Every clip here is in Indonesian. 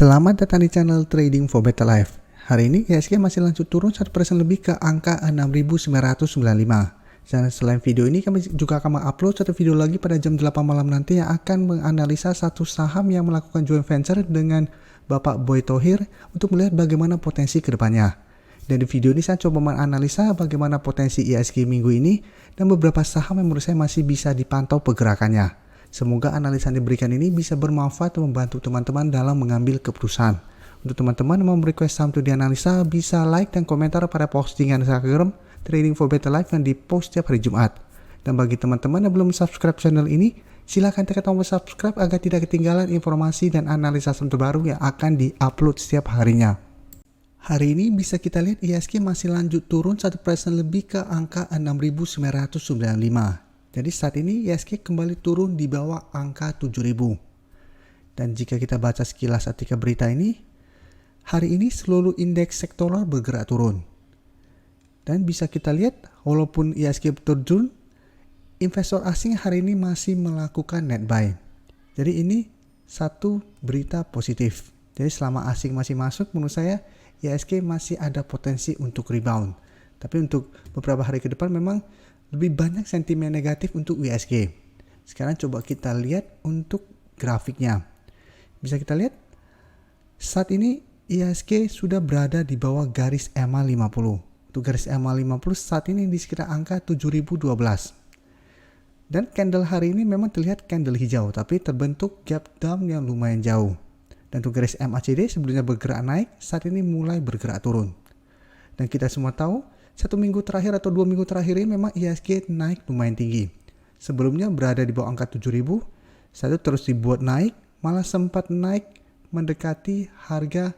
Selamat datang di channel Trading for Better Life. Hari ini IHSG masih lanjut turun 1% lebih ke angka 6.995. Dan selain video ini kami juga akan mengupload satu video lagi pada jam 8 malam nanti yang akan menganalisa satu saham yang melakukan joint venture dengan Bapak Boy Thohir untuk melihat bagaimana potensi kedepannya. Dan di video ini saya coba menganalisa bagaimana potensi IHSG minggu ini dan beberapa saham yang menurut saya masih bisa dipantau pergerakannya. Semoga analisa yang diberikan ini bisa bermanfaat dan membantu teman-teman dalam mengambil keputusan. Untuk teman-teman yang mau request saham untuk dianalisa, bisa like dan komentar pada postingan Instagram Trading for Better Life yang dipost setiap hari Jumat. Dan bagi teman-teman yang belum subscribe channel ini, silahkan tekan tombol subscribe agar tidak ketinggalan informasi dan analisa saham terbaru yang akan di-upload setiap harinya. Hari ini bisa kita lihat IHSG masih lanjut turun 1% lebih ke angka 6.995. Jadi saat ini IHSG kembali turun di bawah angka 7.000. Dan jika kita baca sekilas artikel berita ini, hari ini seluruh indeks sektoral bergerak turun. Dan bisa kita lihat walaupun IHSG turun, investor asing hari ini masih melakukan net buy. Jadi ini satu berita positif. Jadi selama asing masih masuk, menurut saya IHSG masih ada potensi untuk rebound. Tapi untuk beberapa hari ke depan memang lebih banyak sentimen negatif untuk IHSG. Sekarang coba kita lihat untuk grafiknya. Bisa kita lihat saat ini IHSG sudah berada di bawah garis EMA 50. Untuk garis EMA 50 saat ini di sekitar angka 7.012. Dan candle hari ini memang terlihat candle hijau, tapi terbentuk gap down yang lumayan jauh. Dan untuk garis MACD sebelumnya bergerak naik, saat ini mulai bergerak turun. Dan kita semua tahu, 1 minggu terakhir atau 2 minggu terakhir ini memang IHSG naik lumayan tinggi. Sebelumnya berada di bawah angka 7.000, saat itu terus dibuat naik, malah sempat naik mendekati harga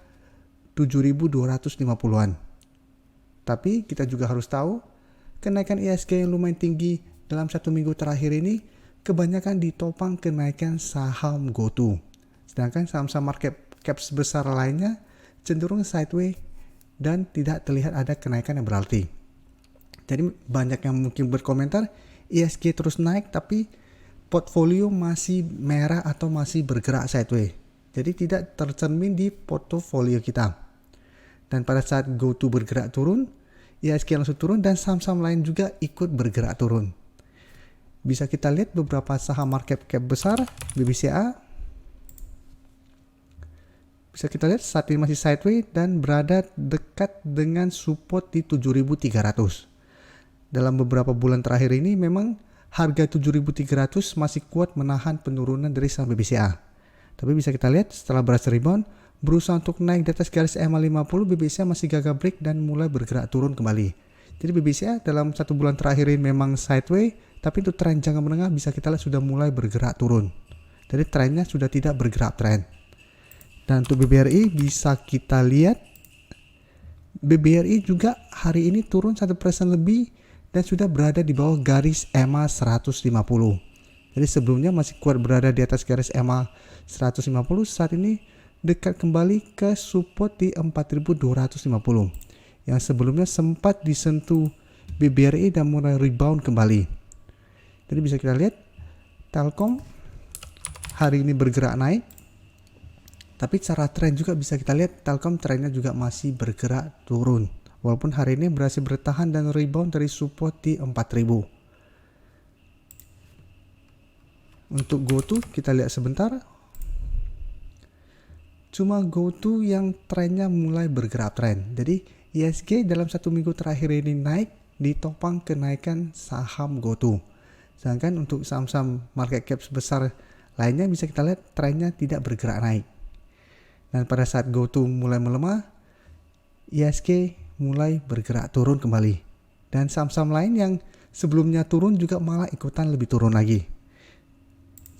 7.250-an. Tapi kita juga harus tahu, kenaikan IHSG yang lumayan tinggi dalam 1 minggu terakhir ini kebanyakan ditopang kenaikan saham GoTo. Sedangkan saham-saham market cap besar lainnya cenderung sideways dan tidak terlihat ada kenaikan yang berarti. Jadi banyak yang mungkin berkomentar IHSG terus naik tapi portfolio masih merah atau masih bergerak sideways. Jadi tidak tercermin di portofolio kita. Dan pada saat GoTo bergerak turun, IHSG langsung turun dan saham-saham lain juga ikut bergerak turun. Bisa kita lihat beberapa saham market cap besar, BBCA. Bisa kita lihat saat ini masih sideways dan berada dekat dengan support di 7.300. Dalam beberapa bulan terakhir ini memang harga 7.300 masih kuat menahan penurunan dari saham BBCA. Tapi bisa kita lihat setelah berhasil rebound, berusaha untuk naik di atas garis EMA 50, BBCA masih gagal break dan mulai bergerak turun kembali. Jadi BBCA dalam 1 bulan terakhir ini memang sideways, tapi untuk tren jangka menengah bisa kita lihat sudah mulai bergerak turun. Jadi trennya sudah tidak bergerak tren. Dan untuk BBRI bisa kita lihat BBRI juga hari ini turun 1% lebih dan sudah berada di bawah garis EMA 150. Jadi sebelumnya masih kuat berada di atas garis EMA 150, saat ini dekat kembali ke support di 4.250. Yang sebelumnya sempat disentuh BBRI dan mulai rebound kembali. Jadi bisa kita lihat Telkom hari ini bergerak naik. Tapi secara tren juga bisa kita lihat Telkom trennya juga masih bergerak turun. Walaupun hari ini berhasil bertahan dan rebound dari support di 4.000. Untuk GoTo kita lihat sebentar. Cuma GoTo yang trennya mulai bergerak tren. Jadi IHSG dalam 1 minggu terakhir ini naik ditopang kenaikan saham GoTo. Sedangkan untuk saham-saham market cap besar lainnya bisa kita lihat trennya tidak bergerak naik. Dan pada saat GoTo mulai melemah, IHSG mulai bergerak turun kembali. Dan saham-saham lain yang sebelumnya turun juga malah ikutan lebih turun lagi.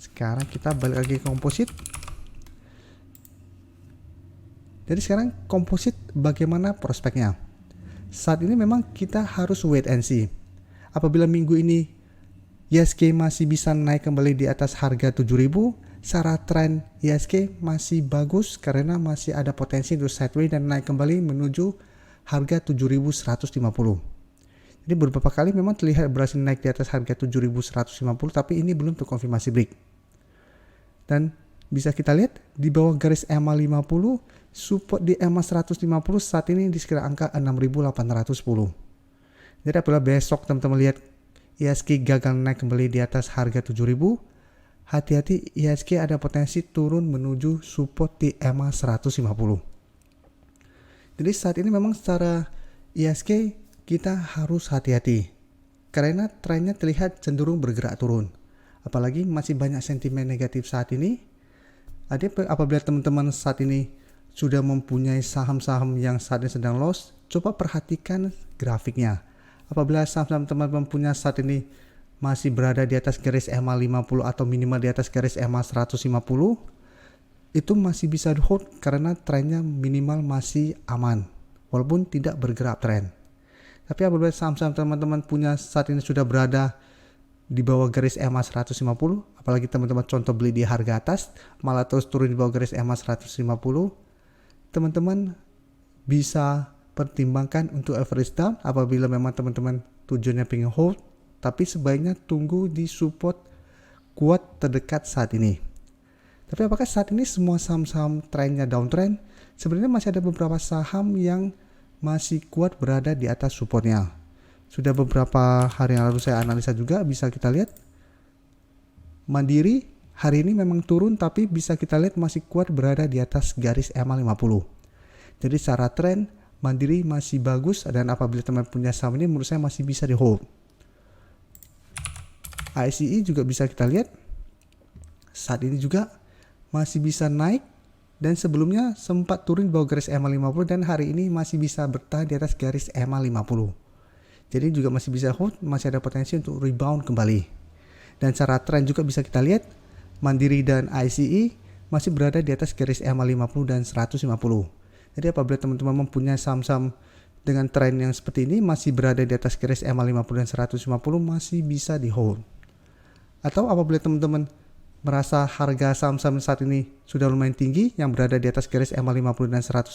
Sekarang kita balik lagi ke komposit. Jadi sekarang komposit bagaimana prospeknya? Saat ini memang kita harus wait and see. Apabila minggu ini IHSG masih bisa naik kembali di atas harga 7.000, secara tren IHSG masih bagus karena masih ada potensi untuk sideways dan naik kembali menuju harga 7.150. Jadi beberapa kali memang terlihat berhasil naik di atas harga 7.150, tapi ini belum terkonfirmasi break. Dan Bisa kita lihat di bawah garis EMA 50, support di EMA 150 saat ini di sekitar angka 6.810. Jadi apabila besok teman-teman lihat IHSG gagal naik kembali di atas harga 7.000, hati-hati IHSG ada potensi turun menuju support di EMA 150. Jadi saat ini memang secara IHSG kita harus hati-hati karena trennya terlihat cenderung bergerak turun. Apalagi masih banyak sentimen negatif saat ini. Apabila teman-teman saat ini sudah mempunyai saham-saham yang saat ini sedang loss, coba perhatikan grafiknya. Apabila saham-saham teman-teman punya saat ini masih berada di atas garis EMA 50 atau minimal di atas garis EMA 150, itu masih bisa di hold karena trennya minimal masih aman walaupun tidak bergerak tren. Tapi apabila saham-saham teman-teman punya saat ini sudah berada di bawah garis EMA 150, apalagi teman-teman contoh beli di harga atas malah terus turun di bawah garis EMA 150, teman-teman bisa pertimbangkan untuk average down apabila memang teman-teman tujuannya pengen hold, tapi sebaiknya tunggu di support kuat terdekat saat ini. Tapi apakah saat ini semua saham-saham trennya downtrend? Sebenarnya masih ada beberapa saham yang masih kuat berada di atas supportnya. Sudah beberapa hari yang lalu saya analisa juga, bisa kita lihat Mandiri hari ini memang turun tapi bisa kita lihat masih kuat berada di atas garis EMA 50. Jadi secara tren Mandiri masih bagus dan apabila teman punya saham ini menurut saya masih bisa di hold. ASI juga bisa kita lihat saat ini juga masih bisa naik dan sebelumnya sempat turun di bawah garis EMA 50 dan hari ini masih bisa bertahan di atas garis EMA 50. Jadi juga masih bisa hold, masih ada potensi untuk rebound kembali. Dan secara tren juga bisa kita lihat Mandiri dan ICE masih berada di atas garis EMA 50 dan 150. Jadi apabila teman-teman mempunyai saham-saham dengan tren yang seperti ini masih berada di atas garis EMA 50 dan 150 masih bisa di hold. Atau apabila teman-teman merasa harga saham-saham saat ini sudah lumayan tinggi yang berada di atas garis EMA 50 dan 150,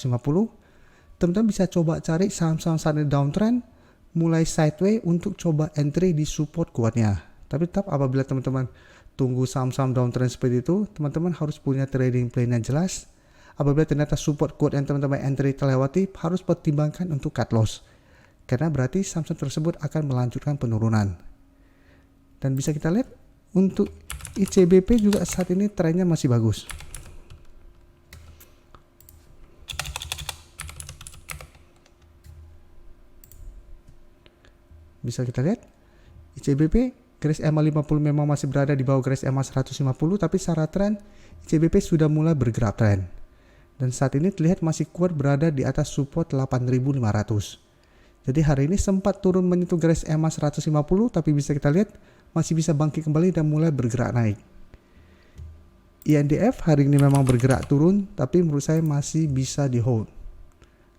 teman-teman bisa coba cari saham-saham saat ini downtrend mulai sideways untuk coba entry di support kuatnya. Tapi tetap apabila teman-teman tunggu saham-saham downtrend seperti itu, teman-teman harus punya trading plan yang jelas. Apabila ternyata support kuat yang teman-teman entry terlewati, harus pertimbangkan untuk cut loss. Karena berarti saham-saham tersebut akan melanjutkan penurunan. Dan bisa kita lihat untuk ICBP juga saat ini trennya masih bagus. Bisa kita lihat ICBP garis EMA 50 memang masih berada di bawah garis EMA 150, tapi secara tren ICBP sudah mulai bergerak tren. Dan saat ini terlihat masih kuat berada di atas support 8.500. Jadi hari ini sempat turun menyentuh garis EMA 150, tapi bisa kita lihat masih bisa bangkit kembali dan mulai bergerak naik. INDF hari ini memang bergerak turun, tapi menurut saya masih bisa di hold.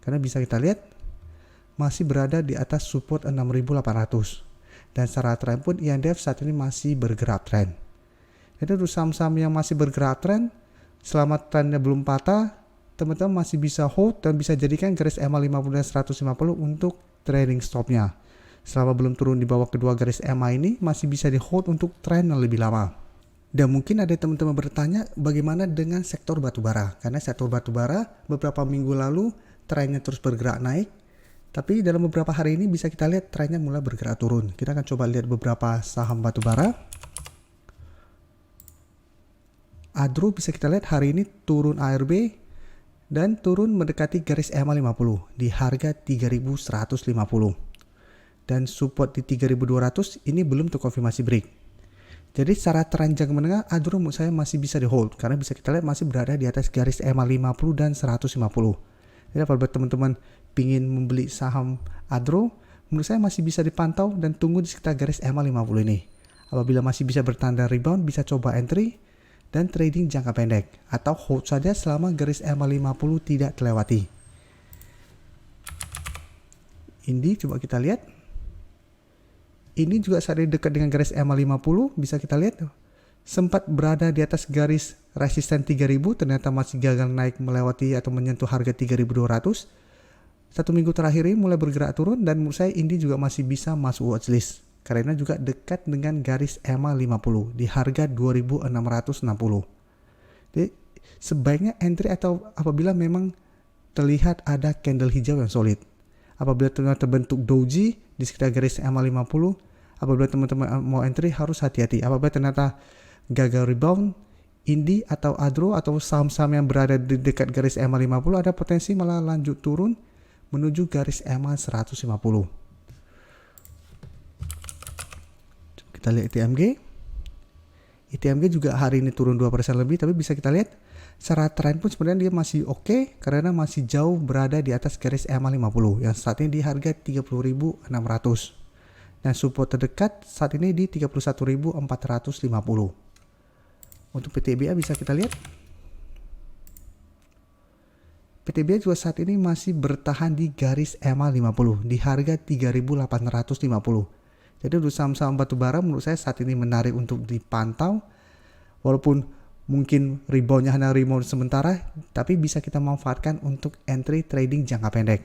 Karena bisa kita lihat masih berada di atas support 6.800. Dan secara tren pun INDF saat ini masih bergerak tren. Jadi untuk saham-saham yang masih bergerak tren, selama trennya belum patah, teman-teman masih bisa hold dan bisa jadikan garis EMA 50 dan 150 untuk trading stopnya. Selama belum turun di bawah kedua garis EMA ini masih bisa di hold untuk tren yang lebih lama. Dan mungkin ada teman-teman bertanya bagaimana dengan sektor batubara, karena sektor batubara beberapa minggu lalu trennya terus bergerak naik, tapi dalam beberapa hari ini bisa kita lihat trennya mulai bergerak turun. Kita akan coba lihat beberapa saham batubara. Adro bisa kita lihat hari ini turun ARB dan turun mendekati garis EMA 50 di harga 3.150. Dan support di 3.200 ini belum terkonfirmasi break. Jadi secara tren jangka menengah Adro menurut saya masih bisa di hold karena bisa kita lihat masih berada di atas garis EMA 50 dan 150. Jadi apabila teman-teman ingin membeli saham Adro, menurut saya masih bisa dipantau dan tunggu di sekitar garis EMA 50 ini. Apabila masih bisa bertanda rebound, bisa coba entry dan trading jangka pendek atau hold saja selama garis EMA 50 tidak terlewati. Ini coba kita lihat. Ini juga saat ini dekat dengan garis EMA 50, bisa kita lihat sempat berada di atas garis resisten 3000, ternyata masih gagal naik melewati atau menyentuh harga 3200. Satu minggu terakhir ini mulai bergerak turun dan menurut saya ini juga masih bisa masuk watchlist karena juga dekat dengan garis EMA 50 di harga 2660. Jadi sebaiknya entry atau apabila memang terlihat ada candle hijau yang solid. Apabila terbentuk doji di sekitar garis EMA 50, apabila teman-teman mau entry harus hati-hati. Apabila ternyata gagal rebound, Indi atau Adro atau saham-saham yang berada di dekat garis EMA 50 ada potensi malah lanjut turun menuju garis EMA 150. Kita lihat ITMG. ITMG juga hari ini turun 2% lebih, tapi bisa kita lihat secara tren pun sebenarnya dia masih oke karena masih jauh berada di atas garis EMA 50 yang saat ini di harga 30.600 dan support terdekat saat ini di 31.450. Untuk PTBA bisa kita lihat PTBA juga saat ini masih bertahan di garis EMA 50 di harga 3.850. Jadi untuk saham-saham batubara menurut saya saat ini menarik untuk dipantau. Walaupun mungkin reboundnya hanya rebound sementara, tapi bisa kita manfaatkan untuk entry trading jangka pendek.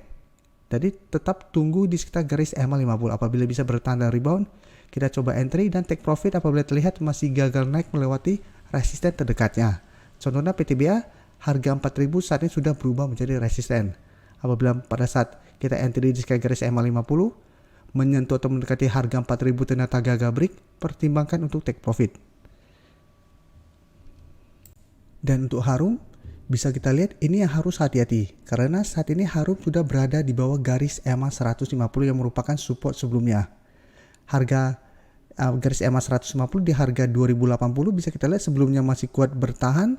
Jadi tetap tunggu di sekitar garis EMA 50. Apabila bisa bertahan dan rebound, kita coba entry dan take profit apabila terlihat masih gagal naik melewati resisten terdekatnya. Contohnya PTBA, harga 4.000 saat ini sudah berubah menjadi resisten. Apabila pada saat kita entry di sekitar garis EMA 50, menyentuh atau mendekati harga 4.000 ternyata gagal break, pertimbangkan untuk take profit. Dan untuk Harum, bisa kita lihat ini yang harus hati-hati karena saat ini Harum sudah berada di bawah garis EMA 150 yang merupakan support sebelumnya. Harga garis EMA 150 di harga 2080 bisa kita lihat sebelumnya masih kuat bertahan,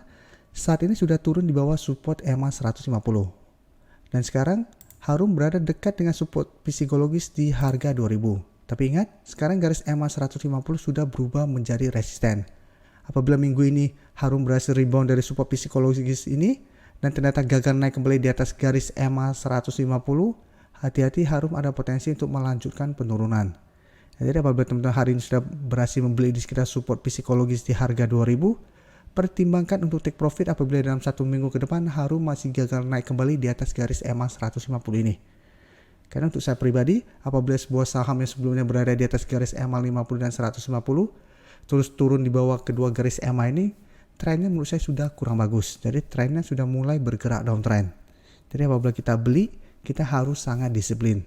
saat ini sudah turun di bawah support EMA 150. Dan sekarang Harum berada dekat dengan support psikologis di harga 2000. Tapi ingat, sekarang garis EMA 150 sudah berubah menjadi resisten. Apabila minggu ini Harum berhasil rebound dari support psikologis ini dan ternyata gagal naik kembali di atas garis EMA 150, hati-hati Harum ada potensi untuk melanjutkan penurunan. Jadi apabila teman-teman hari ini sudah berhasil membeli di sekitar support psikologis di harga 2000, pertimbangkan untuk take profit apabila dalam 1 minggu ke depan Harum masih gagal naik kembali di atas garis EMA 150 ini. Karena untuk saya pribadi, apabila sebuah saham yang sebelumnya berada di atas garis EMA 50 dan 150, terus turun di bawah kedua garis EMA ini, trennya menurut saya sudah kurang bagus. Jadi trennya sudah mulai bergerak downtrend. Jadi apabila kita beli, kita harus sangat disiplin.